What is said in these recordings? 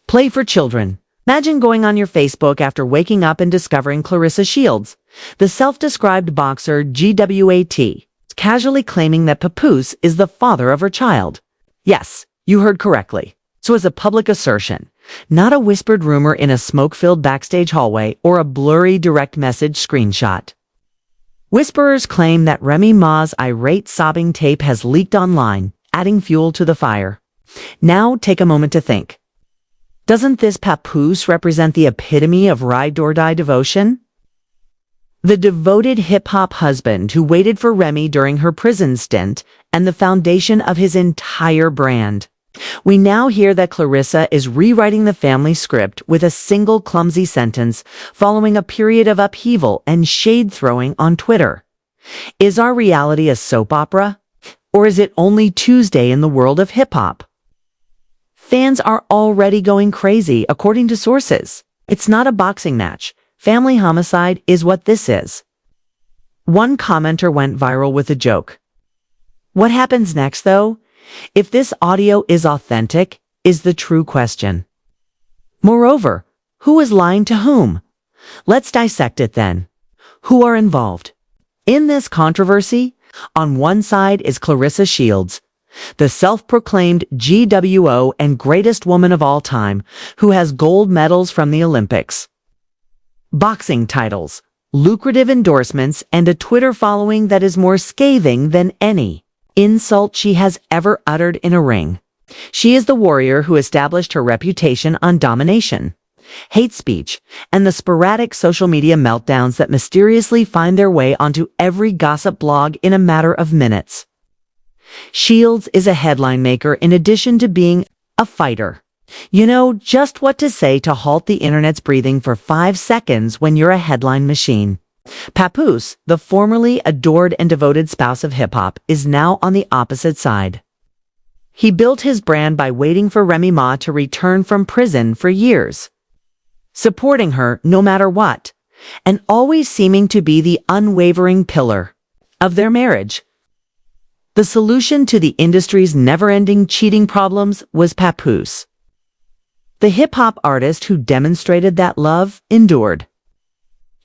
Play for children. Imagine going on your Facebook after waking up and discovering Claressa Shields, the self-described boxer GWAT, casually claiming that Papoose is the father of her child. Yes, you heard correctly. So as a public assertion, not a whispered rumor in a smoke-filled backstage hallway or a blurry direct message screenshot. Whisperers claim that Remy Ma's irate sobbing tape has leaked online, adding fuel to the fire. Now take a moment to think. Doesn't this Papoose represent the epitome of ride-or-die devotion? The devoted hip-hop husband who waited for Remy during her prison stint and the foundation of his entire brand. We now hear that Claressa is rewriting the family script with a single clumsy sentence following a period of upheaval and shade-throwing on Twitter. Is our reality a soap opera? Or is it only Tuesday in the world of hip-hop? Fans are already going crazy, according to sources. It's not a boxing match. Family homicide is what this is. One commenter went viral with a joke. What happens next, though? If this audio is authentic, is the true question. Moreover, who is lying to whom? Let's dissect it then. Who are involved? In this controversy, on one side is Claressa Shields, the self-proclaimed GWO and greatest woman of all time, who has gold medals from the Olympics, boxing titles, lucrative endorsements, and a Twitter following that is more scathing than any insult she has ever uttered in a ring. She is the warrior who established her reputation on domination, hate speech, and the sporadic social media meltdowns that mysteriously find their way onto every gossip blog in a matter of minutes. Shields is a headline maker in addition to being a fighter. You know just what to say to halt the internet's breathing for 5 seconds when you're a headline machine. Papoose, the formerly adored and devoted spouse of hip-hop, is now on the opposite side. He built his brand by waiting for Remy Ma to return from prison for years, supporting her no matter what, and always seeming to be the unwavering pillar of their marriage. The solution to the industry's never-ending cheating problems was Papoose. The hip-hop artist who demonstrated that love endured.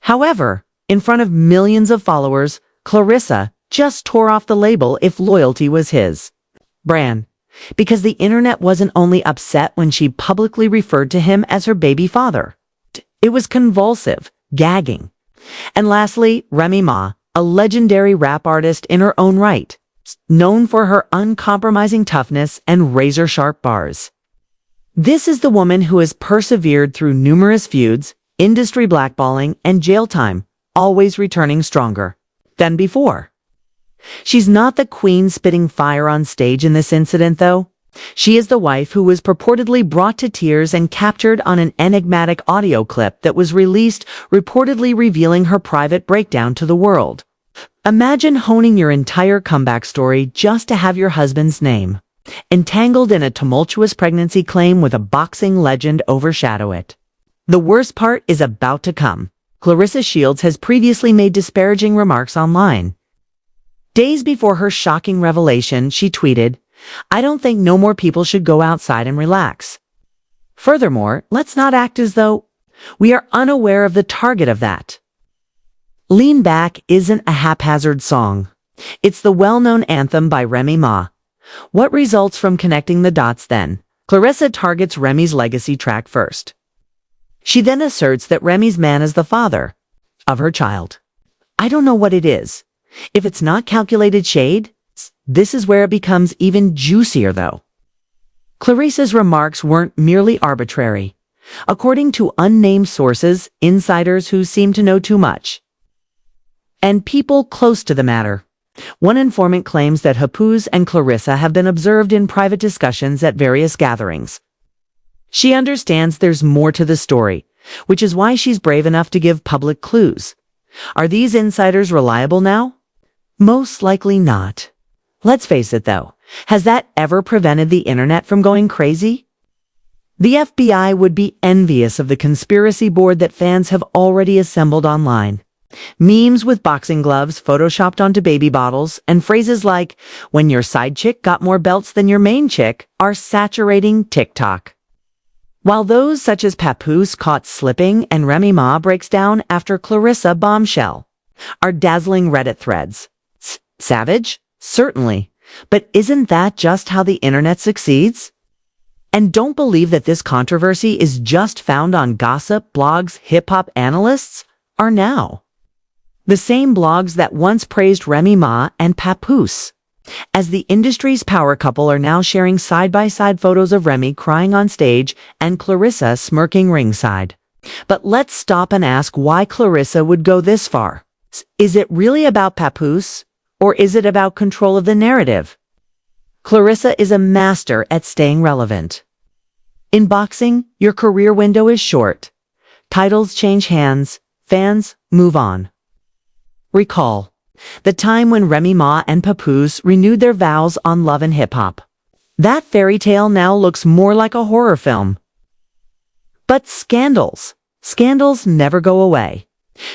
However, in front of millions of followers, Claressa just tore off the label if loyalty was his brand, because the internet wasn't only upset when she publicly referred to him as her baby father. It was convulsive, gagging. And lastly, Remy Ma, a legendary rap artist in her own right, known for her uncompromising toughness and razor-sharp bars. This is the woman who has persevered through numerous feuds, industry blackballing, and jail time, always returning stronger than before. She's not the queen spitting fire on stage in this incident, though. She is the wife who was purportedly brought to tears and captured on an enigmatic audio clip that was released, reportedly revealing her private breakdown to the world. Imagine honing your entire comeback story just to have your husband's name entangled in a tumultuous pregnancy claim with a boxing legend overshadow it. The worst part is about to come. Claressa Shields has previously made disparaging remarks online. Days before her shocking revelation, she tweeted, "I don't think no more people should go outside and relax. Furthermore, let's not act as though we are unaware of the target of that." Lean Back isn't a haphazard song. It's the well-known anthem by Remy Ma. What results from connecting the dots then? Claressa targets Remy's legacy track first. She then asserts that Remy's man is the father of her child. I don't know what it is. If it's not calculated shade, this is where it becomes even juicier, though. Claressa's remarks weren't merely arbitrary. According to unnamed sources, insiders who seem to know too much, and people close to the matter, one informant claims that Papoose and Claressa have been observed in private discussions at various gatherings. She understands there's more to the story, which is why she's brave enough to give public clues. Are these insiders reliable now? Most likely not. Let's face it, though. Has that ever prevented the internet from going crazy? The FBI would be envious of the conspiracy board that fans have already assembled online. Memes with boxing gloves photoshopped onto baby bottles and phrases like, "When your side chick got more belts than your main chick," are saturating TikTok. while those such as Papoose caught slipping and Remy Ma breaks down after Claressa bombshell are dazzling Reddit threads. Savage? Certainly. But isn't that just how the internet succeeds? And don't believe that this controversy is just found on gossip blogs. Hip-hop analysts are now the same blogs that once praised Remy Ma and Papoose. As the industry's power couple are now sharing side-by-side photos of Remy crying on stage and Claressa smirking ringside. But let's stop and ask why Claressa would go this far. Is it really about Papoose, or is it about control of the narrative? Claressa is a master at staying relevant. In boxing, your career window is short. Titles change hands, fans move on. Recall the time when Remy Ma and Papoose renewed their vows on Love and Hip Hop. That fairy tale now looks more like a horror film. But scandals never go away.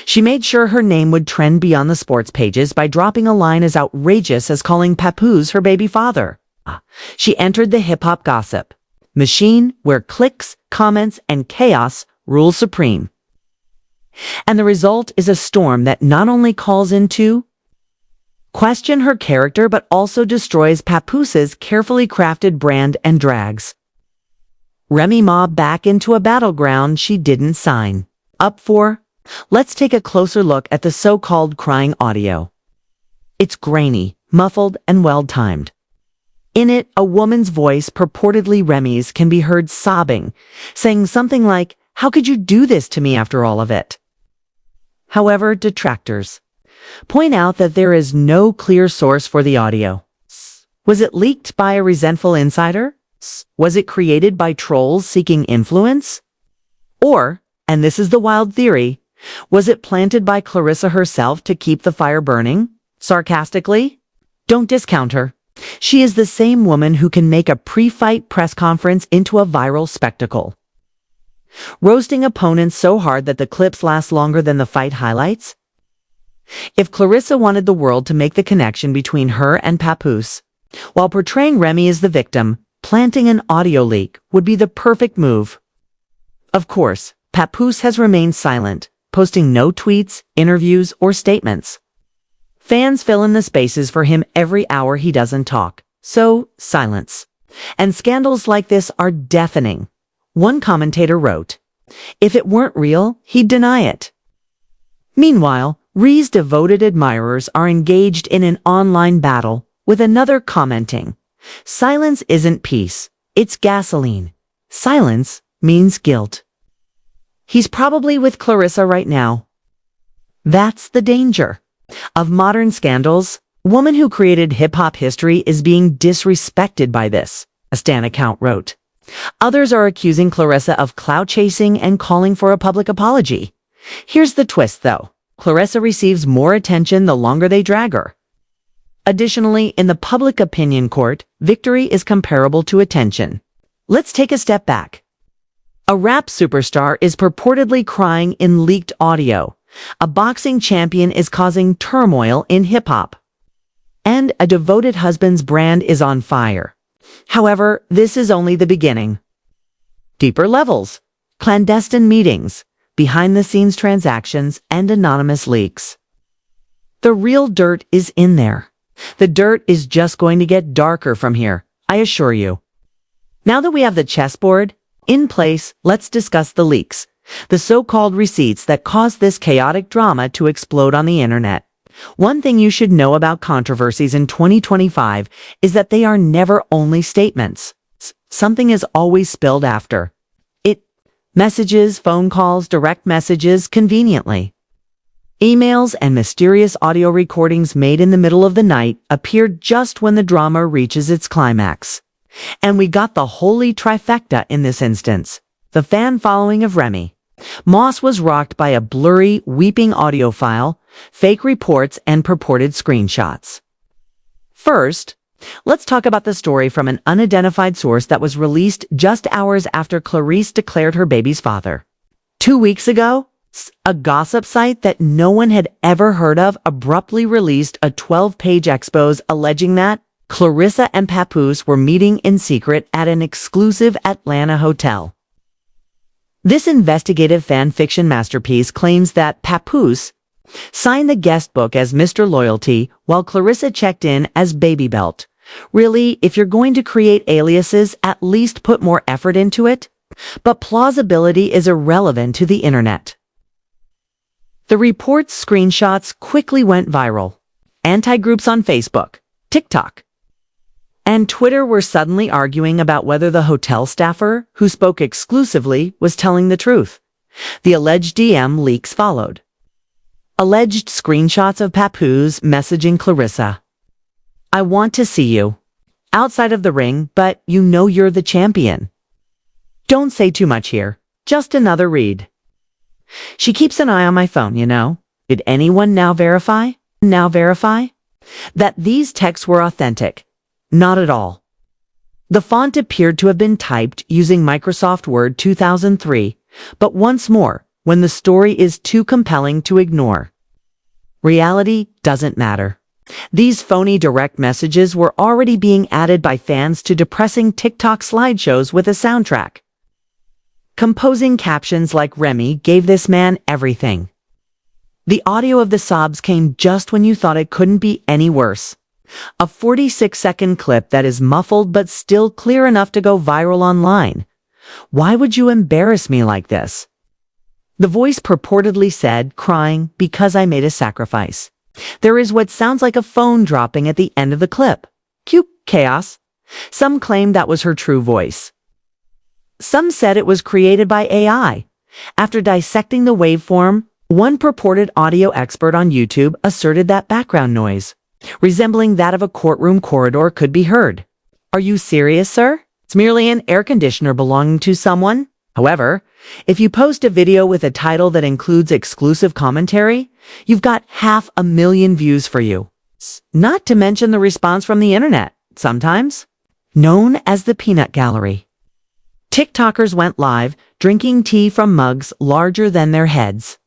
She made sure her name would trend beyond the sports pages by dropping a line as outrageous as calling Papoose her baby father. She entered the hip-hop gossip machine where clicks, comments, and chaos rule supreme. And the result is a storm that not only calls into question her character but also destroys Papoose's carefully crafted brand and drags Remy Ma back into a battleground she didn't sign up for. Let's take a closer look at the so-called crying audio. It's grainy, muffled, and well-timed. In it, a woman's voice, purportedly Remy's, can be heard sobbing, saying something like, "How could you do this to me after all of it?" However, detractors point out that there is no clear source for the audio. Was it leaked by a resentful insider? Was it created by trolls seeking influence? Or, and this is the wild theory, was it planted by Claressa herself to keep the fire burning? Sarcastically? Don't discount her. She is the same woman who can make a pre-fight press conference into a viral spectacle, roasting opponents so hard that the clips last longer than the fight highlights. If Claressa wanted the world to make the connection between her and Papoose, while portraying Remy as the victim, planting an audio leak would be the perfect move. Of course, Papoose has remained silent, posting no tweets, interviews, or statements. Fans fill in the spaces for him every hour he doesn't talk, so silence. And scandals like this are deafening. One commentator wrote, "If it weren't real, he'd deny it." Meanwhile, Rhee's devoted admirers are engaged in an online battle, with another commenting, "Silence isn't peace, it's gasoline. Silence means guilt." He's probably with Claressa right now. That's the danger of modern scandals. A woman who created hip-hop history is being disrespected by this, a Stan account wrote. Others are accusing Claressa of clout chasing and calling for a public apology. Here's the twist, though. Claressa receives more attention the longer they drag her. Additionally, in the public opinion court, victory is comparable to attention. Let's take a step back. A rap superstar is purportedly crying in leaked audio. A boxing champion is causing turmoil in hip-hop. And a devoted husband's brand is on fire. However, this is only the beginning. Deeper levels, clandestine meetings, behind-the-scenes transactions, and anonymous leaks. The real dirt is in there. The dirt is just going to get darker from here, I assure you. Now that we have the chessboard in place, let's discuss the leaks, the so-called receipts that caused this chaotic drama to explode on the internet. One thing you should know about controversies in 2025 is that they are never only statements. Something is always spilled after. Messages, phone calls, direct messages, conveniently. Emails and mysterious audio recordings made in the middle of the night appear just when the drama reaches its climax. And we got the holy trifecta in this instance. The fan following of Remy. Moss was rocked by a blurry, weeping audio file, fake reports, and purported screenshots. First, let's talk about the story from an unidentified source that was released just hours after Claressa declared her baby's father. 2 weeks ago, a gossip site that no one had ever heard of abruptly released a 12-page expose alleging that Claressa and Papoose were meeting in secret at an exclusive Atlanta hotel. This investigative fan fiction masterpiece claims that Papoose signed the guest book as Mr. Loyalty while Claressa checked in as Baby Belt. Really, if you're going to create aliases, at least put more effort into it. But plausibility is irrelevant to the internet. The report's screenshots quickly went viral. Anti-groups on Facebook, TikTok, and Twitter were suddenly arguing about whether the hotel staffer, who spoke exclusively, was telling the truth. The alleged DM leaks followed. Alleged screenshots of Papoose messaging Claressa. I want to see you. Outside of the ring, but you know you're the champion. Don't say too much here. Just another read. She keeps an eye on my phone, you know. Did anyone now verify that these texts were authentic? Not at all. The font appeared to have been typed using Microsoft Word 2003, but once more, when the story is too compelling to ignore. Reality doesn't matter. These phony direct messages were already being added by fans to depressing TikTok slideshows with a soundtrack. Composing captions like Remy gave this man everything. The audio of the sobs came just when you thought it couldn't be any worse. A 46-second clip that is muffled but still clear enough to go viral online. Why would you embarrass me like this? The voice purportedly said, crying, because I made a sacrifice. There is what sounds like a phone dropping at the end of the clip. Cute chaos. Some claimed that was her true voice. Some said it was created by AI. After dissecting the waveform, one purported audio expert on YouTube asserted that background noise, resembling that of a courtroom corridor, could be heard. Are you serious, sir? It's merely an air conditioner belonging to someone. However, if you post a video with a title that includes exclusive commentary, you've got 500,000 views for you. Not to mention the response from the internet, sometimes known as the peanut gallery. TikTokers went live, drinking tea from mugs larger than their heads,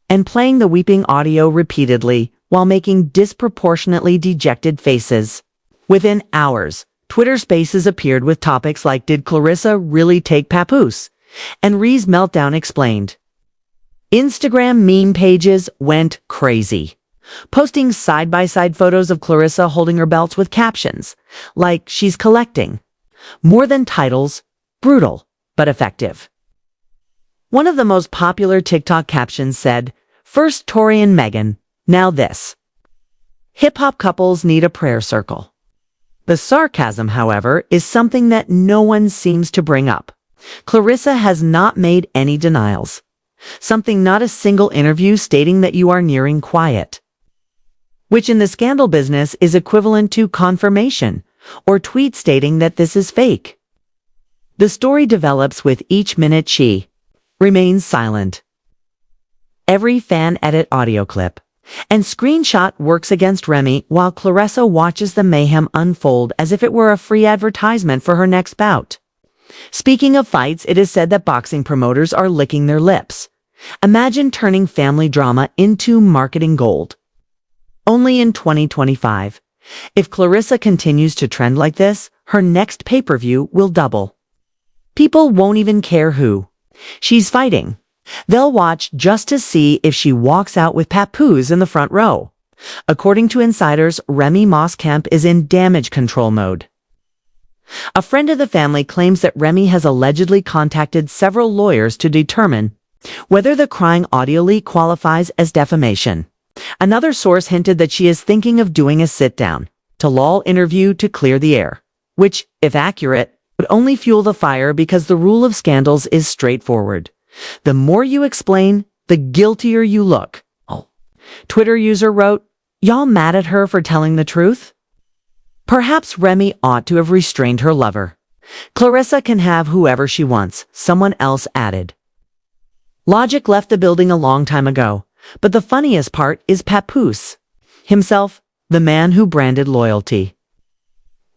and playing the weeping audio repeatedly while making disproportionately dejected faces. Within hours, Twitter Spaces appeared with topics like "Did Claressa really take Papoose?" and Ree's meltdown explained. Instagram meme pages went crazy, posting side-by-side photos of Claressa holding her belts with captions like "She's collecting." More than titles, brutal but effective. One of the most popular TikTok captions said, "First Tory and Meghan, now this. Hip-hop couples need a prayer circle." The sarcasm, however, is something that no one seems to bring up. Claressa has not made any denials. Something, not a single interview stating that you are nearing quiet, which in the scandal business is equivalent to confirmation, or tweet stating that this is fake. The story develops with each minute she remains silent. Every fan edit audio clip and screenshot works against Remy, while Claressa watches the mayhem unfold as if it were a free advertisement for her next bout. Speaking of fights, it is said that boxing promoters are licking their lips. Imagine turning family drama into marketing gold. Only in 2025. If Claressa continues to trend like this, her next pay-per-view will double. People won't even care who she's fighting. They'll watch just to see if she walks out with Papoose in the front row. According to insiders, Remy Moskamp is in damage control mode. A friend of the family claims that Remy has allegedly contacted several lawyers to determine whether the crying audio leak qualifies as defamation. Another source hinted that she is thinking of doing a sit-down to lull interview to clear the air, which, if accurate, would only fuel the fire because the rule of scandals is straightforward. The more you explain, the guiltier you look. Oh. Twitter user wrote, "Y'all mad at her for telling the truth?" Perhaps Remy ought to have restrained her lover. Claressa can have whoever she wants, someone else added. Logic left the building a long time ago, but the funniest part is Papoose himself, the man who branded loyalty.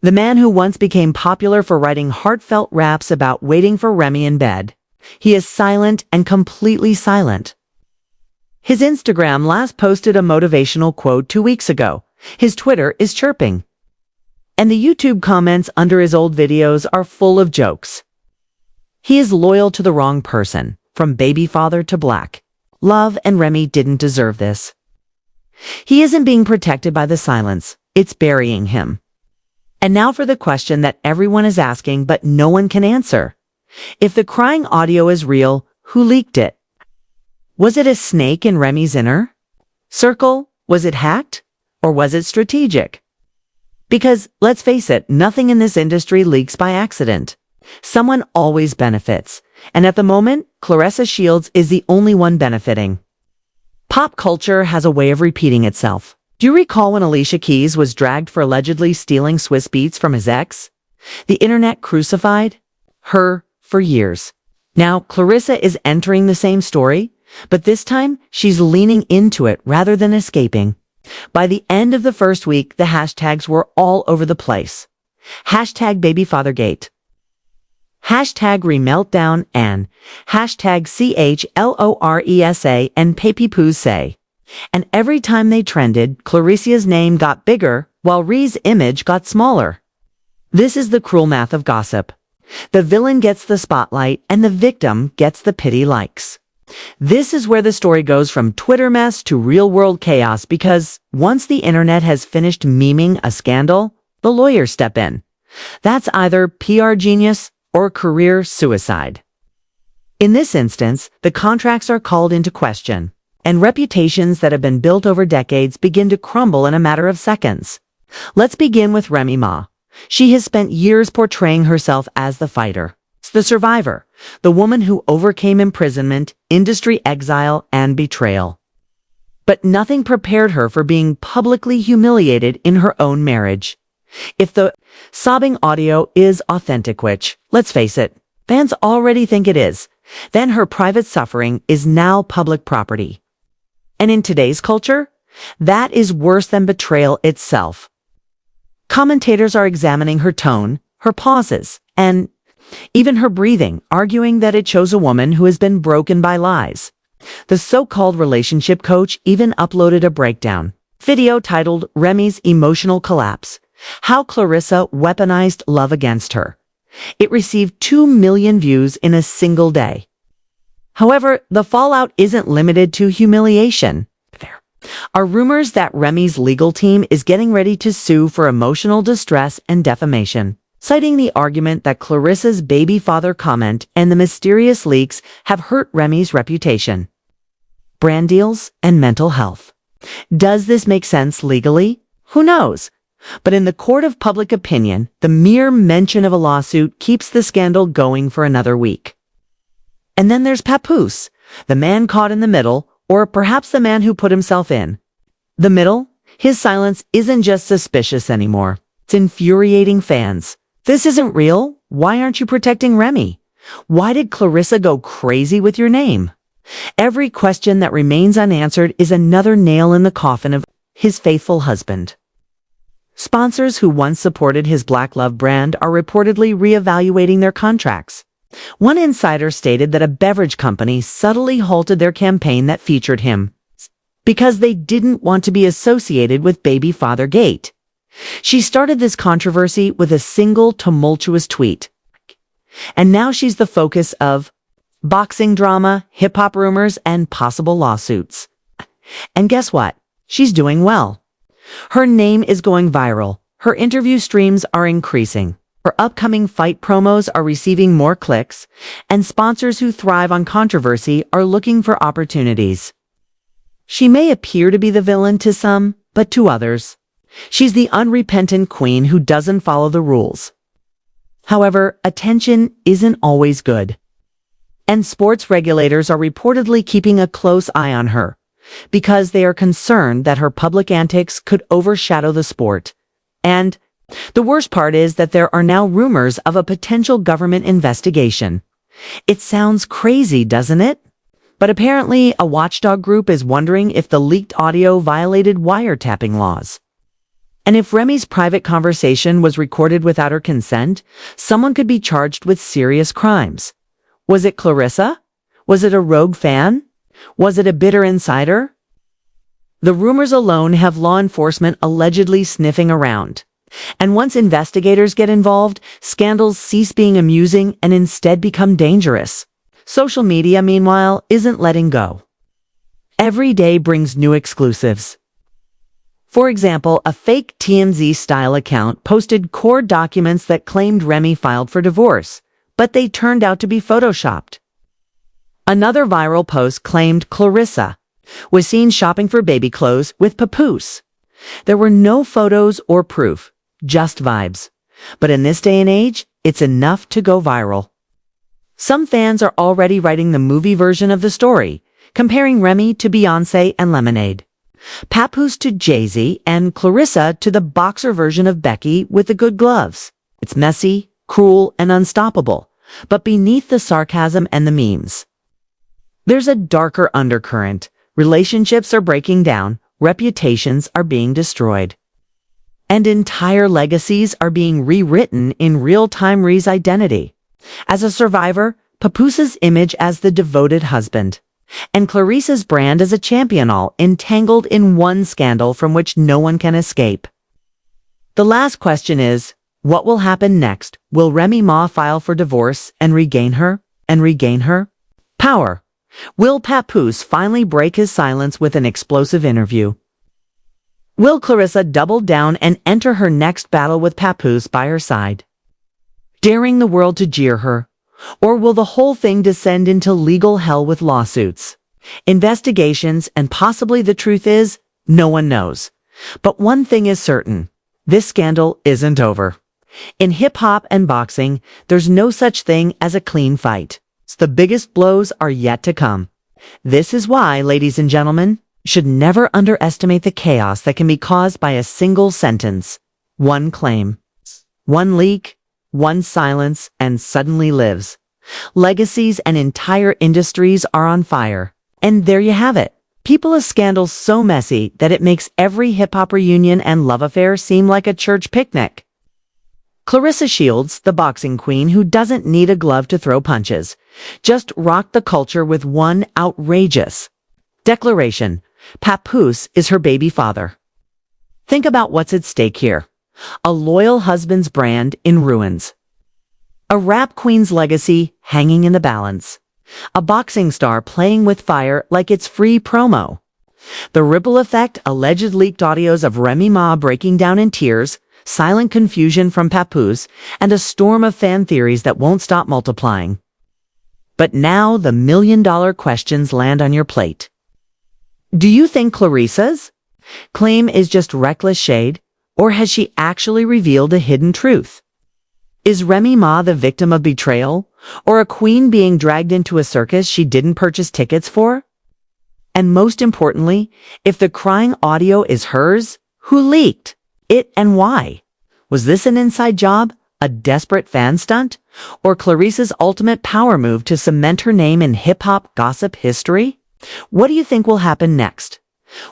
The man who once became popular for writing heartfelt raps about waiting for Remy in bed. He is silent and completely silent. His Instagram last posted a motivational quote 2 weeks ago. His Twitter is chirping. And the YouTube comments under his old videos are full of jokes. He is loyal to the wrong person, from baby father to black. Love and Remy didn't deserve this. He isn't being protected by the silence, it's burying him. And now for the question that everyone is asking but no one can answer. If the crying audio is real, who leaked it? Was it a snake in Remy's inner circle? Was it hacked? Or was it strategic? Because, let's face it, nothing in this industry leaks by accident. Someone always benefits. And at the moment, Claressa Shields is the only one benefiting. Pop culture has a way of repeating itself. Do you recall when Alicia Keys was dragged for allegedly stealing Swiss beats from his ex? The internet crucified her for years. Now, Claressa is entering the same story, but this time she's leaning into it rather than escaping. By the end of the first week, the hashtags were all over the place. Hashtag babyfathergate. Hashtag remeltdown and hashtag CHLORESA and Papoose. And every time they trended, Clarissa's name got bigger while Rhee's image got smaller. This is the cruel math of gossip. The villain gets the spotlight and the victim gets the pity likes. This is where the story goes from Twitter mess to real-world chaos because once the internet has finished memeing a scandal, the lawyers step in. That's either PR genius or career suicide. In this instance, the contracts are called into question, and reputations that have been built over decades begin to crumble in a matter of seconds. Let's begin with Remy Ma. She has spent years portraying herself as the fighter, the survivor, the woman who overcame imprisonment, industry exile, and betrayal. But nothing prepared her for being publicly humiliated in her own marriage. If the sobbing audio is authentic, which, let's face it, fans already think it is, then her private suffering is now public property. And in today's culture, that is worse than betrayal itself. Commentators are examining her tone, her pauses, and even her breathing, arguing that it shows a woman who has been broken by lies. The so-called relationship coach even uploaded a breakdown video titled Remy's Emotional Collapse, How Claressa Weaponized Love Against Her. It received 2 million views in a single day. However, the fallout isn't limited to humiliation. There are rumors that Remy's legal team is getting ready to sue for emotional distress and defamation, citing the argument that Claressa's baby father comment and the mysterious leaks have hurt Remy's reputation, brand deals, and mental health. Does this make sense legally? Who knows? But in the court of public opinion, the mere mention of a lawsuit keeps the scandal going for another week. And then there's Papoose, the man caught in the middle, or perhaps the man who put himself in the middle. His silence isn't just suspicious anymore. It's infuriating fans. This isn't real. Why aren't you protecting Remy? Why did Claressa go crazy with your name? Every question that remains unanswered is another nail in the coffin of his faithful husband. Sponsors who once supported his Black Love brand are reportedly reevaluating their contracts. One insider stated that a beverage company subtly halted their campaign that featured him because they didn't want to be associated with Baby Father Gate. She started this controversy with a single tumultuous tweet. And now she's the focus of boxing drama, hip-hop rumors, and possible lawsuits. And guess what? She's doing well. Her name is going viral. Her interview streams are increasing. Her upcoming fight promos are receiving more clicks, and sponsors who thrive on controversy are looking for opportunities. She may appear to be the villain to some, but to others, she's the unrepentant queen who doesn't follow the rules. However, attention isn't always good. And sports regulators are reportedly keeping a close eye on her, because they are concerned that her public antics could overshadow the sport. And the worst part is that there are now rumors of a potential government investigation. It sounds crazy, doesn't it? But apparently, a watchdog group is wondering if the leaked audio violated wiretapping laws. And if Remy's private conversation was recorded without her consent, someone could be charged with serious crimes. Was it Claressa? Was it a rogue fan? Was it a bitter insider? The rumors alone have law enforcement allegedly sniffing around. And once investigators get involved, scandals cease being amusing and instead become dangerous. Social media, meanwhile, isn't letting go. Every day brings new exclusives. For example, a fake TMZ-style account posted court documents that claimed Remy filed for divorce, but they turned out to be photoshopped. Another viral post claimed Claressa was seen shopping for baby clothes with Papoose. There were no photos or proof, just vibes. But in this day and age, it's enough to go viral. Some fans are already writing the movie version of the story, comparing Remy to Beyoncé and Lemonade, Papoose to Jay-Z, and Claressa to the boxer version of Becky with the good gloves. It's messy, cruel, and unstoppable, but beneath the sarcasm and the memes, there's a darker undercurrent. Relationships are breaking down, reputations are being destroyed, and entire legacies are being rewritten in real-time. Re's identity as a survivor, Papoose's image as the devoted husband, and Claressa's brand as a champion, all entangled in one scandal from which no one can escape. The last question is, what will happen next? Will Remy Ma file for divorce and regain her power? Will Papoose finally break his silence with an explosive interview? Will Claressa double down and enter her next battle with Papoose by her side, daring the world to jeer her? Or will the whole thing descend into legal hell with lawsuits, investigations, and possibly the truth is, no one knows. But one thing is certain, this scandal isn't over. In hip-hop and boxing, there's no such thing as a clean fight. The biggest blows are yet to come. This is why, ladies and gentlemen, you should never underestimate the chaos that can be caused by a single sentence, one claim, one leak, one silence, and suddenly lives. Legacies and entire industries are on fire. And there you have it. People a scandal so messy that it makes every hip-hop reunion and love affair seem like a church picnic. Claressa Shields, the boxing queen who doesn't need a glove to throw punches, just rocked the culture with one outrageous declaration. Papoose is her baby father. Think about what's at stake here. A loyal husband's brand in ruins. A rap queen's legacy hanging in the balance. A boxing star playing with fire like it's free promo. The ripple effect, alleged leaked audios of Remy Ma breaking down in tears, silent confusion from Papoose, and a storm of fan theories that won't stop multiplying. But now the million-dollar questions land on your plate. Do you think Claressa's claim is just reckless shade, or has she actually revealed a hidden truth? Is Remy Ma the victim of betrayal, or a queen being dragged into a circus she didn't purchase tickets for? And most importantly, if the crying audio is hers, who leaked it and why? Was this an inside job, a desperate fan stunt, or Claressa's ultimate power move to cement her name in hip-hop gossip history? What do you think will happen next?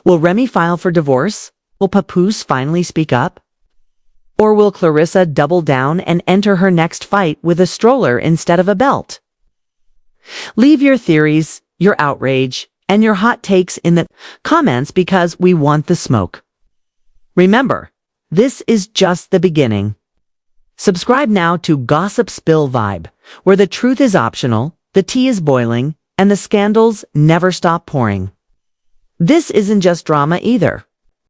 Will Remy file for divorce? Will Papoose finally speak up? Or will Claressa double down and enter her next fight with a stroller instead of a belt? Leave your theories, your outrage, and your hot takes in the comments because we want the smoke. Remember, this is just the beginning. Subscribe now to Gossip Spill Vibe, where the truth is optional, the tea is boiling, and the scandals never stop pouring. This isn't just drama either.